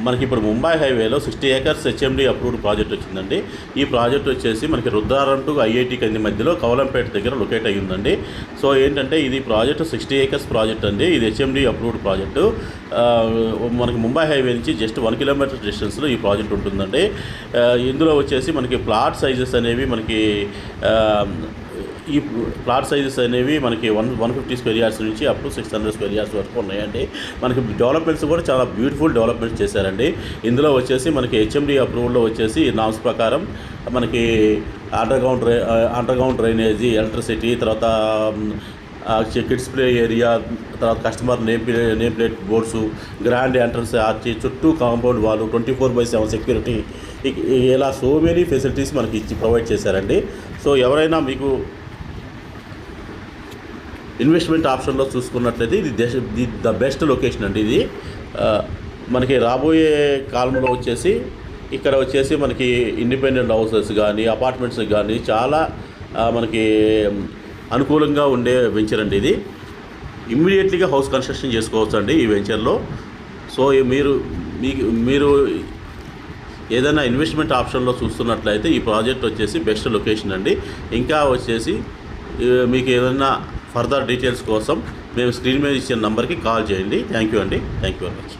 మనకి ఇప్పుడు ముంబై హైవేలో 60 acres హెచ్ఎండి అప్రూవ్డ్ ప్రాజెక్ట్ వచ్చిందండి. ఈ ప్రాజెక్ట్ వచ్చేసి మనకి రుద్రారం టు ఐఐటి కంది మధ్యలో కవలంపేట దగ్గర లొకేట్ అయ్యి ఉందండి. సో ఏంటంటే ఇది ప్రాజెక్ట్ 60 acres ప్రాజెక్ట్ అండి. ఇది హెచ్ఎండి అప్రూవ్డ్ ప్రాజెక్టు. మనకి ముంబై హైవే నుంచి జస్ట్ 1 kilometer డిస్టెన్స్లో ఈ ప్రాజెక్ట్ ఉంటుందండి. ఇందులో వచ్చేసి మనకి ప్లాట్ సైజెస్ అనేవి మనకి ఈ ప్లాట్ సైజెస్ అనేవి మనకి 150 square yards నుంచి అప్ టు 600 square yards వరకు ఉన్నాయండి. మనకి డెవలప్మెంట్స్ కూడా చాలా బ్యూటిఫుల్ డెవలప్మెంట్స్ చేశారండి. ఇందులో వచ్చేసి మనకి హెచ్ఎండి అప్రూవల్లో వచ్చేసి నామ్స్ ప్రకారం మనకి అండర్గ్రౌండ్ డ్రైనేజీ, ఎలక్ట్రిసిటీ, తర్వాత కిడ్స్ ప్లే ఏరియా, తర్వాత customer name plate boards, grand entrance arch, చుట్టూ కాంపౌండ్ వాళ్ళు, 24/7 సెక్యూరిటీ, ఇలా సో మెనీ ఫెసిలిటీస్ మనకి ఇచ్చి ప్రొవైడ్ చేశారండి. సో ఎవరైనా మీకు ఇన్వెస్ట్మెంట్ ఆప్షన్లో చూసుకున్నట్లయితే ఇది ద బెస్ట్ లొకేషన్ అండి. ఇది మనకి రాబోయే కాలంలో వచ్చేసి ఇక్కడ వచ్చేసి మనకి ఇండిపెండెంట్ హౌసెస్ కానీ అపార్ట్మెంట్స్ కానీ చాలా మనకి అనుకూలంగా ఉండే వెంచర్ అండి. ఇది ఇమ్మీడియట్లీగా హౌస్ కన్స్ట్రక్షన్ చేసుకోవచ్చు అండి ఈ వెంచర్లో. సో మీరు ఏదైనా ఇన్వెస్ట్మెంట్ ఆప్షన్లో చూస్తున్నట్లయితే ఈ ప్రాజెక్ట్ వచ్చేసి బెస్ట్ లొకేషన్ అండి. ఇంకా వచ్చేసి మీకు ఏదైనా ఫర్దర్ డీటెయిల్స్ కోసం మేము స్క్రీన్ మీద ఇచ్చిన నెంబర్కి కాల్ చేయండి. థ్యాంక్ యూ అండి. Thank you very much.